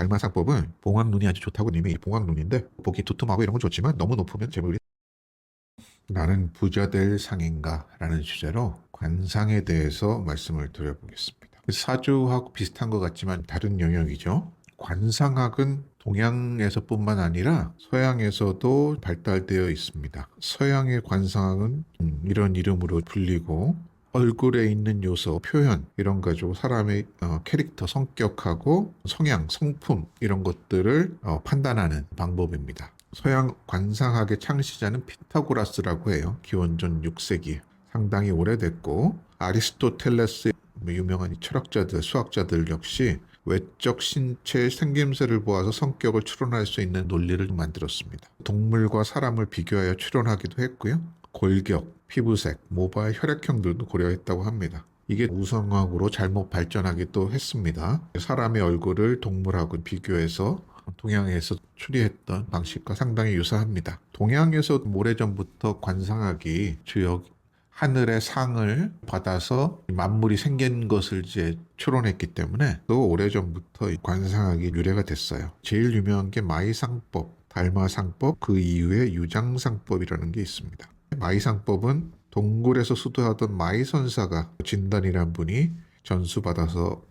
달마상법은 봉황눈이 아주 좋다고 님이 봉황눈인데 보기 두툼하고 이런 건 좋지만 너무 높으면 재물이 나는 부자 될 상인가 라는 주제로 관상에 대해서 말씀을 드려보겠습니다. 사주하고 비슷한 것 같지만 다른 영역이죠. 관상학은 동양에서뿐만 아니라 서양에서도 발달되어 있습니다. 서양의 관상학은 이런 이름으로 불리고 얼굴에 있는 요소, 표현 이런 거 가지고 사람의 캐릭터, 성격하고 성향, 성품 이런 것들을 판단하는 방법입니다. 서양 관상학의 창시자는 피타고라스라고 해요. 기원전 6세기. 상당히 오래됐고 아리스토텔레스 유명한 철학자들, 수학자들 역시 외적 신체의 생김새를 보아서 성격을 추론할 수 있는 논리를 만들었습니다. 동물과 사람을 비교하여 추론하기도 했고요. 골격, 피부색, 모발, 혈액형 등도 고려했다고 합니다. 이게 우성학으로 잘못 발전하기도 했습니다. 사람의 얼굴을 동물하고 비교해서 동양에서 추리했던 방식과 상당히 유사합니다. 동양에서 오래전부터 관상학이 주역 하늘의 상을 받아서 만물이 생긴 것을 이제 추론했기 때문에 또 오래전부터 관상학이 유래가 됐어요. 제일 유명한 게 마이상법, 달마상법, 그 이후에 유장상법이라는 게 있습니다. 마이상법은 동굴에서 수도하던 마이선사가 진단이란 분이 전수받아서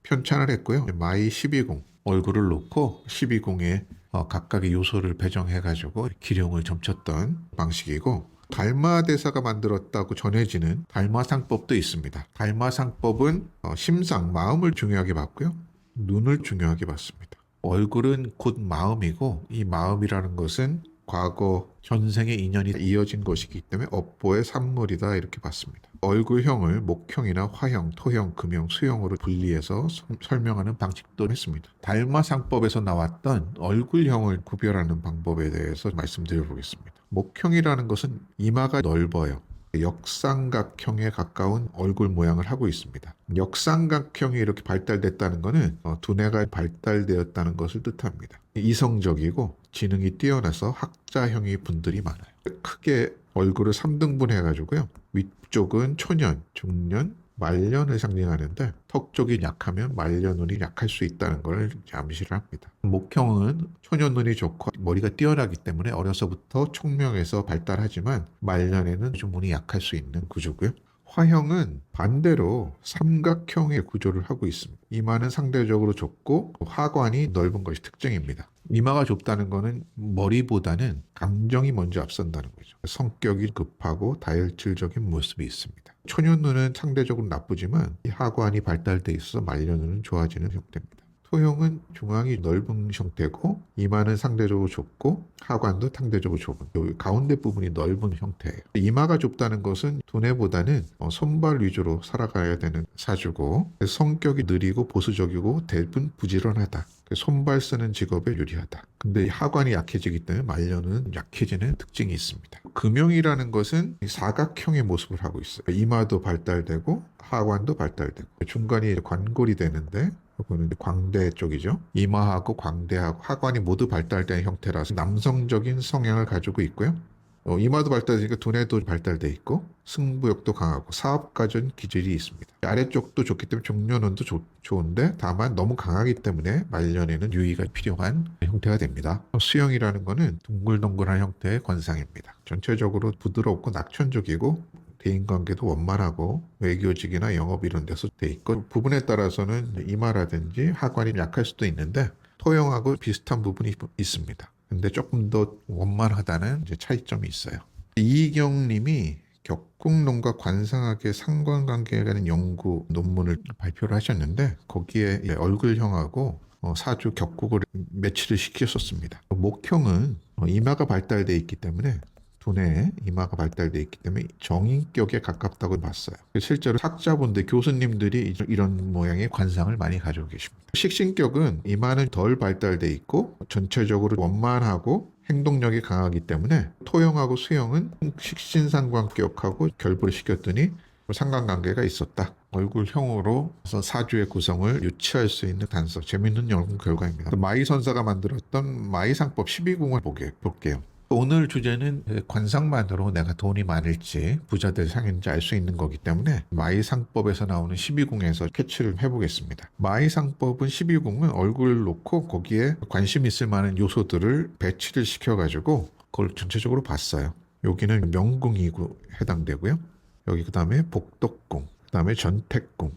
편찬을 했고요. 마이 12궁, 얼굴을 놓고 12궁에 각각의 요소를 배정해가지고 기룡을 점쳤던 방식이고, 달마대사가 만들었다고 전해지는 달마상법도 있습니다. 달마상법은 심상, 마음을 중요하게 봤고요. 눈을 중요하게 봤습니다. 얼굴은 곧 마음이고 이 마음이라는 것은 과거 전생의 인연이 이어진 것이기 때문에 업보의 산물이다 이렇게 봤습니다. 얼굴형을 목형이나 화형, 토형, 금형, 수형으로 분리해서 설명하는 방식도 했습니다. 달마상법에서 나왔던 얼굴형을 구별하는 방법에 대해서 말씀드려 보겠습니다. 목형이라는 것은 이마가 넓어요. 역삼각형에 가까운 얼굴 모양을 하고 있습니다. 역삼각형이 이렇게 발달됐다는 것은 두뇌가 발달되었다는 것을 뜻합니다. 이성적이고 지능이 뛰어나서 학자형의 분들이 많아요. 크게 얼굴을 3등분 해가지고요. 위쪽은 초년, 중년, 말년을 상징하는데 턱 쪽이 약하면 말년운이 약할 수 있다는 걸 암시를 합니다. 목형은 초년운이 좋고 머리가 뛰어나기 때문에 어려서부터 총명해서 발달하지만 말년에는 좀 운이 약할 수 있는 구조고요. 화형은 반대로 삼각형의 구조를 하고 있습니다. 이마는 상대적으로 좁고 하관이 넓은 것이 특징입니다. 이마가 좁다는 것은 머리보다는 감정이 먼저 앞선다는 거죠. 성격이 급하고 다혈질적인 모습이 있습니다. 초년눈은 상대적으로 나쁘지만 이 하관이 발달돼 있어서 말년눈은 좋아지는 형태입니다. 토형은 중앙이 넓은 형태고 이마는 상대적으로 좁고 하관도 상대적으로 좁은 여기 가운데 부분이 넓은 형태예요. 이마가 좁다는 것은 두뇌보다는 손발 위주로 살아가야 되는 사주고 성격이 느리고 보수적이고 대부분 부지런하다. 손발 쓰는 직업에 유리하다. 근데 하관이 약해지기 때문에 말년은 약해지는 특징이 있습니다. 금형이라는 것은 사각형의 모습을 하고 있어요. 이마도 발달되고 하관도 발달되고 중간이 관골이 되는데 이거는 광대 쪽이죠. 이마하고 광대하고 하관이 모두 발달된 형태라서 남성적인 성향을 가지고 있고요. 이마도 발달되니까 두뇌도 발달돼 있고 승부욕도 강하고 사업가적인 기질이 있습니다. 아래쪽도 좋기 때문에 중년운도 좋은데 다만 너무 강하기 때문에 말년에는 유의가 필요한 형태가 됩니다. 수형이라는 것은 둥글둥글한 형태의 관상입니다. 전체적으로 부드럽고 낙천적이고 대인관계도 원만하고 외교직이나 영업 이런 데서 돼 있고 부분에 따라서는 이마라든지 하관이 약할 수도 있는데 토형하고 비슷한 부분이 있습니다. 근데 조금 더 원만하다는 이제 차이점이 있어요. 이희경 님이 격국론과 관상학의 상관관계라는 연구 논문을 발표를 하셨는데 거기에 얼굴형하고 사주 격국을 매치를 시켰었습니다. 목형은 이마가 발달돼 있기 때문에 두뇌에 이마가 발달되어 있기 때문에 정인격에 가깝다고 봤어요. 실제로 학자분들, 교수님들이 이런 모양의 관상을 많이 가지고 계십니다. 식신격은 이마는 덜 발달되어 있고 전체적으로 원만하고 행동력이 강하기 때문에 토형하고 수형은 식신상관격하고 결부를 시켰더니 상관관계가 있었다. 얼굴형으로 사주의 구성을 유추할 수 있는 단서, 재밌는 연구 결과입니다. 마이 선사가 만들었던 마이상법 12궁을 볼게요. 오늘 주제는 관상만으로 내가 돈이 많을지 부자 될 상인지 알 수 있는 거기 때문에 마이상법에서 나오는 12궁에서 캐치를 해보겠습니다. 마이상법은 12궁은 얼굴을 놓고 거기에 관심 있을 만한 요소들을 배치를 시켜가지고 그걸 전체적으로 봤어요. 여기는 명궁이고 해당되고요. 여기 그 다음에 복덕궁, 그 다음에 전택궁,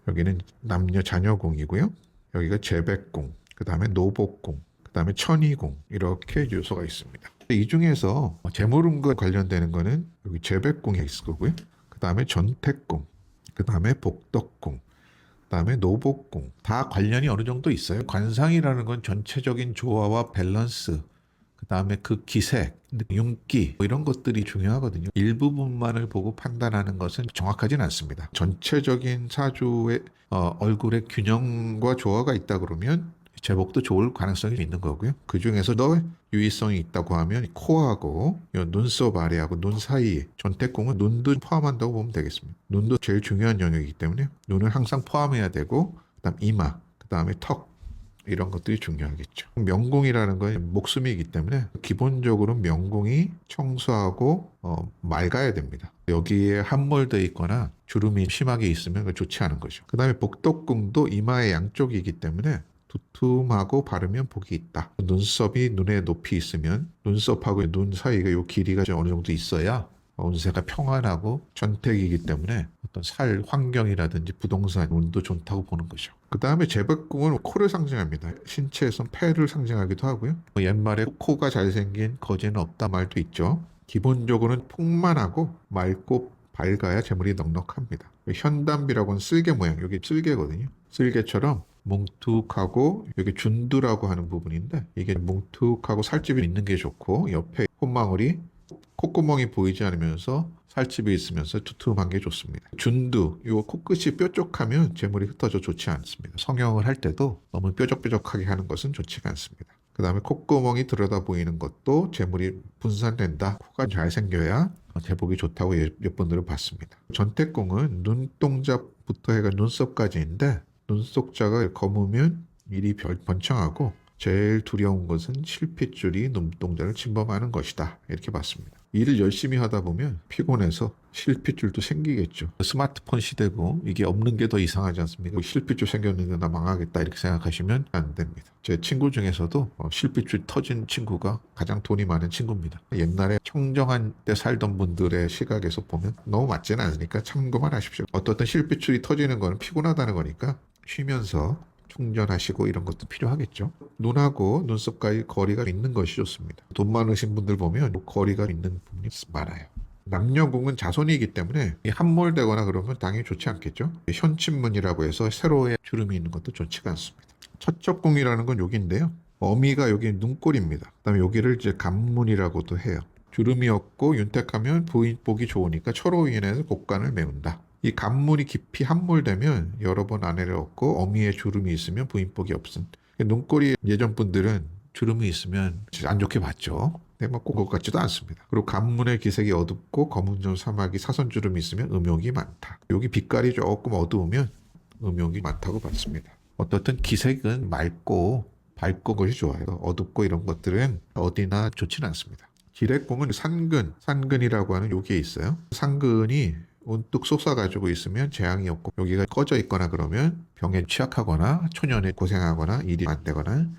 여기는 남녀 자녀궁이고요. 여기가 재백궁, 그 다음에 노복궁, 그 다음에 천의궁 이렇게 요소가 있습니다. 이 중에서 재물운과 관련되는 거는 여기 재백궁에 있을 거고요. 그 다음에 전택궁, 그 다음에 복덕궁, 그 다음에 노복궁 다 관련이 어느 정도 있어요. 관상이라는 건 전체적인 조화와 밸런스, 그 다음에 그 기색, 윤기 뭐 이런 것들이 중요하거든요. 일부분만을 보고 판단하는 것은 정확하진 않습니다. 전체적인 사주의 얼굴의 균형과 조화가 있다 그러면 제복도 좋을 가능성이 있는 거고요. 그 중에서 더 유의성이 있다고 하면 코하고 눈썹 아래하고 눈 사이, 전태궁은 눈도 포함한다고 보면 되겠습니다. 눈도 제일 중요한 영역이기 때문에 눈을 항상 포함해야 되고, 그다음 이마, 그다음에 턱 이런 것들이 중요하겠죠. 명궁이라는 건 목숨이기 때문에 기본적으로 명궁이 청소하고 맑아야 됩니다. 여기에 함몰되어 있거나 주름이 심하게 있으면 좋지 않은 거죠. 그 다음에 복덕궁도 이마의 양쪽이기 때문에 두툼하고 바르면 복이 있다. 눈썹이 눈의 높이 있으면 눈썹하고 눈 사이가 요 길이가 좀 어느 정도 있어야 운세가 평안하고 전택이기 때문에 어떤 살 환경이라든지 부동산 운도 좋다고 보는 거죠. 그 다음에 재백궁은 코를 상징합니다. 신체에선 폐를 상징하기도 하고요. 옛말에 코가 잘생긴 거지는 없다 말도 있죠. 기본적으로는 풍만하고 맑고 밝아야 재물이 넉넉합니다. 현담비라고는 쓸개 모양, 여기 쓸개거든요. 쓸개처럼 뭉툭하고 여기 준두라고 하는 부분인데 이게 뭉툭하고 살집이 있는 게 좋고 옆에 콧망울이 콧구멍이 보이지 않으면서 살집이 있으면서 두툼한 게 좋습니다. 준두, 요 코끝이 뾰족하면 재물이 흩어져 좋지 않습니다. 성형을 할 때도 너무 뾰족뾰족하게 하는 것은 좋지가 않습니다. 그 다음에 콧구멍이 들여다 보이는 것도 재물이 분산된다. 코가 잘 생겨야 제복이 좋다고 몇 분들은 봤습니다. 전택궁은 눈동자부터 해가 눈썹까지인데 눈속자가 검으면 일이 번창하고 제일 두려운 것은 실핏줄이 눈동자를 침범하는 것이다. 이렇게 봤습니다. 일을 열심히 하다 보면 피곤해서 실핏줄도 생기겠죠. 스마트폰 시대고 이게 없는 게 더 이상하지 않습니까? 실핏줄 생겼는데 나 망하겠다 이렇게 생각하시면 안 됩니다. 제 친구 중에서도 실핏줄 터진 친구가 가장 돈이 많은 친구입니다. 옛날에 청정한 때 살던 분들의 시각에서 보면 너무 맞지는 않으니까 참고만 하십시오. 어떻든 실핏줄이 터지는 건 피곤하다는 거니까 쉬면서 충전하시고 이런 것도 필요하겠죠. 눈하고 눈썹과의 거리가 있는 것이 좋습니다. 돈 많으신 분들 보면 거리가 있는 부분이 많아요. 남녀궁은 자손이기 때문에 함몰되거나 그러면 당연히 좋지 않겠죠. 현친문이라고 해서 세로에 주름이 있는 것도 좋지가 않습니다. 첫접궁이라는 건 여기인데요. 어미가 여기 눈꼴입니다. 그다음에 여기를 이제 간문이라고도 해요. 주름이 없고 윤택하면 부인 보기 좋으니까 초로 인해서 곡간을 메운다. 이 간문이 깊이 함몰되면 여러 번 아내를 얻고 어미에 주름이 있으면 부인복이 없음. 눈꼬리 예전 분들은 주름이 있으면 안 좋게 봤죠. 근데 뭐 그것 같지도 않습니다. 그리고 간문의 기색이 어둡고 검은점 사막이 사선주름이 있으면 음욕이 많다. 여기 빛깔이 조금 어두우면 음욕이 많다고 봤습니다. 어떻든 기색은 맑고 밝고 것이 좋아요. 어둡고 이런 것들은 어디나 좋지는 않습니다. 기래궁은 산근이라고 하는 여기에 있어요. 산근이 운뚝 솟아가지고 있으면 재앙이 없고 여기가 꺼져 있거나 그러면 병에 취약하거나 초년에 고생하거나 일이 안 되거나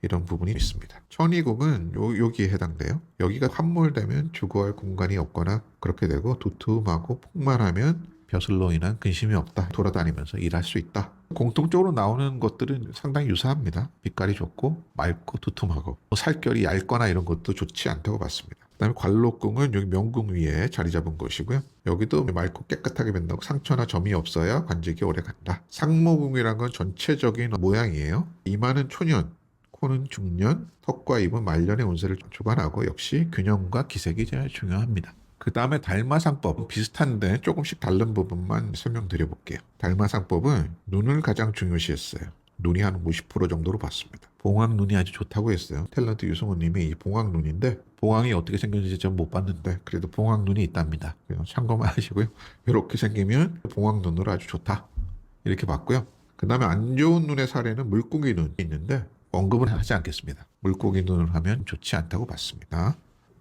이런 부분이 있습니다. 천의궁은 여기에 해당돼요. 여기가 함몰되면 주거할 공간이 없거나 그렇게 되고 두툼하고 풍만하면 벼슬로 인한 근심이 없다. 돌아다니면서 일할 수 있다. 공통적으로 나오는 것들은 상당히 유사합니다. 빛깔이 좋고 맑고 두툼하고 살결이 얇거나 이런 것도 좋지 않다고 봤습니다. 그다음에 관록궁은 여기 명궁 위에 자리 잡은 것이고요. 여기도 맑고 깨끗하게 맨다고 상처나 점이 없어야 관직이 오래 간다. 상모궁이란 건 전체적인 모양이에요. 이마는 초년, 코는 중년, 턱과 입은 말년의 운세를 주관하고 역시 균형과 기색이 제일 중요합니다. 그 다음에 달마상법 비슷한데 조금씩 다른 부분만 설명드려 볼게요. 달마상법은 눈을 가장 중요시했어요. 눈이 한 50% 정도로 봤습니다. 봉황 눈이 아주 좋다고 했어요. 탤런트 유승우님이 이 봉황 눈인데 봉황이 어떻게 생겼는지 전 못 봤는데 그래도 봉황 눈이 있답니다. 참고만 하시고요. 이렇게 생기면 봉황 눈으로 아주 좋다. 이렇게 봤고요. 그 다음에 안 좋은 눈의 사례는 물고기 눈이 있는데 언급은 하지 않겠습니다. 물고기 눈을 하면 좋지 않다고 봤습니다.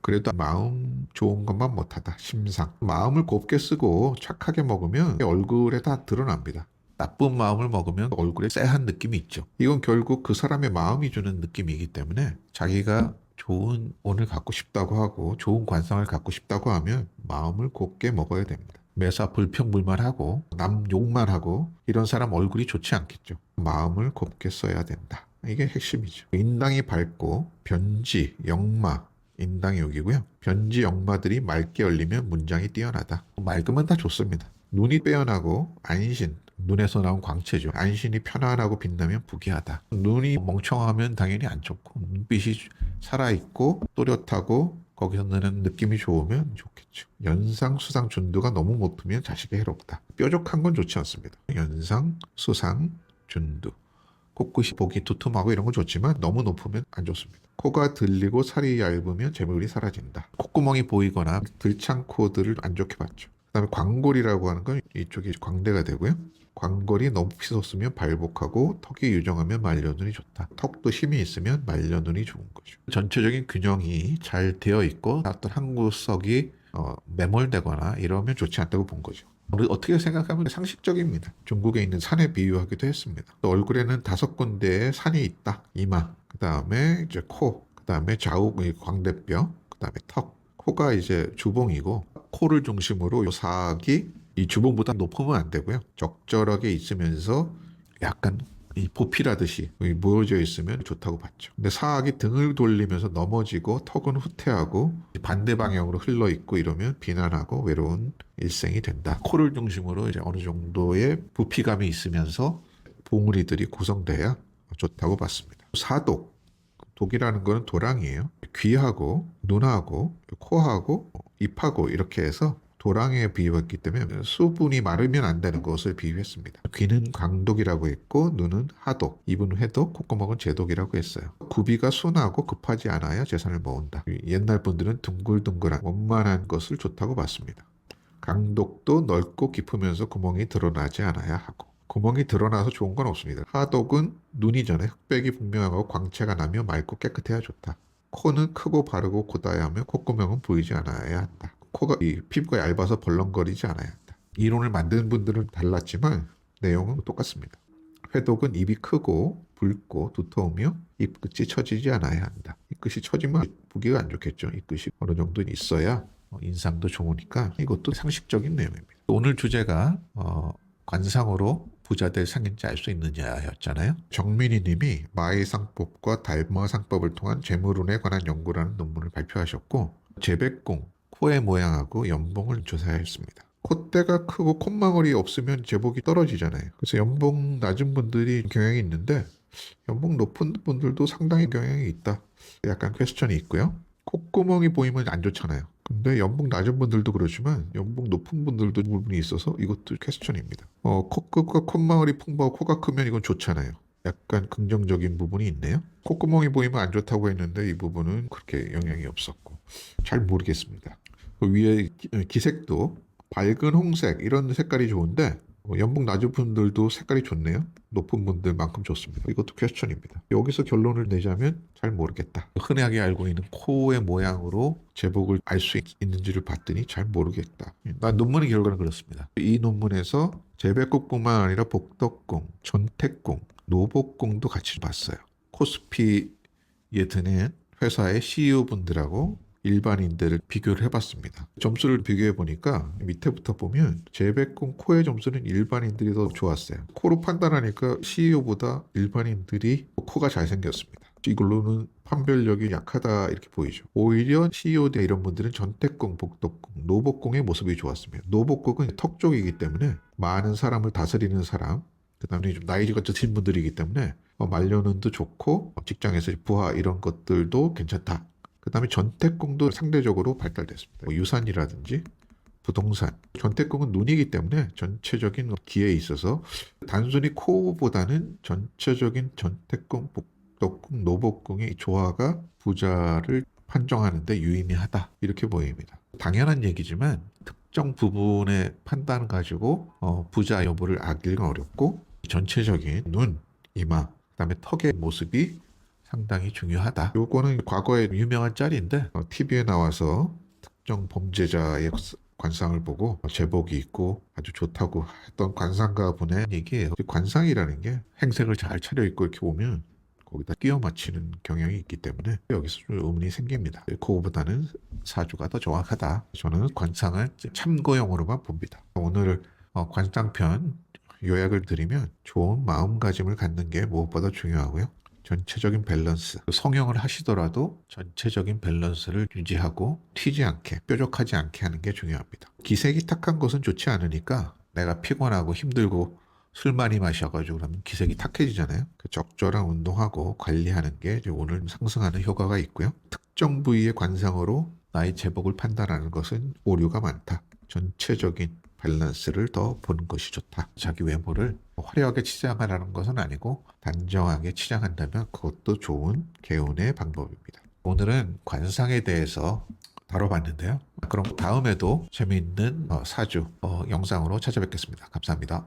그래도 마음 좋은 것만 못하다. 심상. 마음을 곱게 쓰고 착하게 먹으면 얼굴에 다 드러납니다. 나쁜 마음을 먹으면 얼굴에 쎄한 느낌이 있죠. 이건 결국 그 사람의 마음이 주는 느낌이기 때문에 자기가 좋은 운을 갖고 싶다고 하고 좋은 관상을 갖고 싶다고 하면 마음을 곱게 먹어야 됩니다. 매사 불평불만하고 남 욕만 하고 이런 사람 얼굴이 좋지 않겠죠. 마음을 곱게 써야 된다. 이게 핵심이죠. 인당이 밝고 변지, 역마, 인당이 여기고요. 변지, 역마들이 맑게 열리면 문장이 뛰어나다. 맑으면 다 좋습니다. 눈이 빼어나고 안신, 눈에서 나온 광채죠. 안신이 편안하고 빛나면 부귀하다. 눈이 멍청하면 당연히 안 좋고 눈빛이 살아있고 또렷하고 거기서 나는 느낌이 좋으면 좋겠죠. 연상, 수상, 준두가 너무 못하면 자식이 해롭다. 뾰족한 건 좋지 않습니다. 연상, 수상, 준두. 코끝이 보기 두툼하고 이런 건 좋지만 너무 높으면 안 좋습니다. 코가 들리고 살이 얇으면 재물이 사라진다. 콧구멍이 보이거나 들창 코들을 안 좋게 봤죠. 그다음에 광골이라고 하는 건 이쪽이 광대가 되고요. 광골이 높이 솟으면 발복하고 턱이 유정하면 말려눈이 좋다. 턱도 힘이 있으면 말려눈이 좋은 거죠. 전체적인 균형이 잘 되어 있고 어떤 한 구석이 매몰되거나 이러면 좋지 않다고 본 거죠. 어떻게 생각하면 상식적입니다. 중국에 있는 산에 비유하기도 했습니다. 또 얼굴에는 5군데의 산이 있다. 이마, 그 다음에 이제 코, 그 다음에 좌우 광대뼈, 그 다음에 턱. 코가 이제 주봉이고 코를 중심으로 이 사악이 이 주봉보다 높으면 안 되고요. 적절하게 있으면서 약간 이 보필하듯이 모여져 있으면 좋다고 봤죠. 근데 사악이 등을 돌리면서 넘어지고 턱은 후퇴하고 반대 방향으로 흘러 있고 이러면 비난하고 외로운 일생이 된다. 코를 중심으로 이제 어느 정도의 부피감이 있으면서 봉우리들이 구성돼야 좋다고 봤습니다. 사독. 독이라는 거는 도랑이에요. 귀하고 눈하고 코하고 입하고 이렇게 해서 도랑에 비유했기 때문에 수분이 마르면 안 되는 것을 비유했습니다. 귀는 강독이라고 했고 눈은 하독, 입은 회독, 콧구멍은 제독이라고 했어요. 구비가 순하고 급하지 않아야 재산을 모은다. 옛날 분들은 둥글둥글한 원만한 것을 좋다고 봤습니다. 강독도 넓고 깊으면서 구멍이 드러나지 않아야 하고 구멍이 드러나서 좋은 건 없습니다. 하독은 눈이 전에 흑백이 분명하고 광채가 나며 맑고 깨끗해야 좋다. 코는 크고 바르고 곧아야 하며 콧구멍은 보이지 않아야 한다. 코가 이 피부가 얇아서 벌렁거리지 않아야 한다. 이론을 만드는 분들은 달랐지만 내용은 똑같습니다. 회독은 입이 크고 붉고 두터우며 입끝이 처지지 않아야 한다. 입끝이 처지면 보기가 안 좋겠죠. 입끝이 어느 정도 있어야 인상도 좋으니까 이것도 상식적인 내용입니다. 오늘 주제가 관상으로 부자 될 상인지 알 수 있느냐였잖아요. 정민희 님이 마의상법과 달마상법을 통한 재물운에 관한 연구라는 논문을 발표하셨고 재백궁, 코의 모양하고 연봉을 조사했습니다. 콧대가 크고 콧망울이 없으면 제복이 떨어지잖아요. 그래서 연봉 낮은 분들이 경향이 있는데 연봉 높은 분들도 상당히 경향이 있다. 약간 퀘스천이 있고요. 콧구멍이 보이면 안 좋잖아요. 근데 연봉 낮은 분들도 그렇지만 연봉 높은 분들도 부분이 있어서 이것도 퀘스천입니다. 코끝과 콧망울이 풍부하고 코가 크면 이건 좋잖아요. 약간 긍정적인 부분이 있네요. 콧구멍이 보이면 안 좋다고 했는데 이 부분은 그렇게 영향이 없었고 잘 모르겠습니다. 그 위에 기색도 밝은 홍색 이런 색깔이 좋은데 연봉 낮은 분들도 색깔이 좋네요. 높은 분들만큼 좋습니다. 이것도 퀘스천입니다. 여기서 결론을 내자면 잘 모르겠다. 흔하게 알고 있는 코의 모양으로 제복을 알 수 있는지를 봤더니 잘 모르겠다. 난 논문의 결과는 그렇습니다. 이 논문에서 재백궁뿐만 아니라 복덕궁, 전택궁, 노복궁도 같이 봤어요. 코스피에 드는 회사의 CEO분들하고 일반인들을 비교를 해봤습니다. 점수를 비교해 보니까 밑에부터 보면 재백궁 코의 점수는 일반인들이 더 좋았어요. 코로 판단하니까 CEO보다 일반인들이 코가 잘생겼습니다. 이걸로는 판별력이 약하다 이렇게 보이죠. 오히려 CEO 대 이런 분들은 전택궁, 복덕궁, 노복궁의 모습이 좋았습니다. 노복궁은 턱 쪽이기 때문에 많은 사람을 다스리는 사람, 그 다음에 좀 나이가 드신 분들이기 때문에 말려눈도 좋고 직장에서 부하 이런 것들도 괜찮다. 그 다음에 전택궁도 상대적으로 발달됐습니다. 유산이라든지 부동산. 전택궁은 눈이기 때문에 전체적인 기에 있어서 단순히 코보다는 전체적인 전택궁, 복덕궁, 노복궁의 조화가 부자를 판정하는 데 유의미하다. 이렇게 보입니다. 당연한 얘기지만 특정 부분의 판단 가지고 부자 여부를 알기가 어렵고 전체적인 눈, 이마, 그 다음에 턱의 모습이 상당히 중요하다. 요거는 과거에 유명한 짤인데 TV에 나와서 특정 범죄자의 관상을 보고 제복이 있고 아주 좋다고 했던 관상가 분의 얘기예요. 관상이라는 게 행색을 잘 차려입고 이렇게 오면 거기다 끼워 맞추는 경향이 있기 때문에 여기서 좀 의문이 생깁니다. 그거보다는 사주가 더 정확하다. 저는 관상을 참고용으로만 봅니다. 오늘 관상편 요약을 드리면 좋은 마음가짐을 갖는 게 무엇보다 중요하고요. 전체적인 밸런스, 성형을 하시더라도 전체적인 밸런스를 유지하고 튀지 않게, 뾰족하지 않게 하는 게 중요합니다. 기색이 탁한 것은 좋지 않으니까 내가 피곤하고 힘들고 술 많이 마셔가지고 그러면 기색이 탁해지잖아요. 그 적절한 운동하고 관리하는 게 오늘 상승하는 효과가 있고요. 특정 부위의 관상으로 나의 제복을 판단하는 것은 오류가 많다. 전체적인 밸런스를 더 보는 것이 좋다. 자기 외모를 화려하게 치장하라는 것은 아니고 단정하게 치장한다면 그것도 좋은 개운의 방법입니다. 오늘은 관상에 대해서 다뤄봤는데요. 그럼 다음에도 재미있는 사주 영상으로 찾아뵙겠습니다. 감사합니다.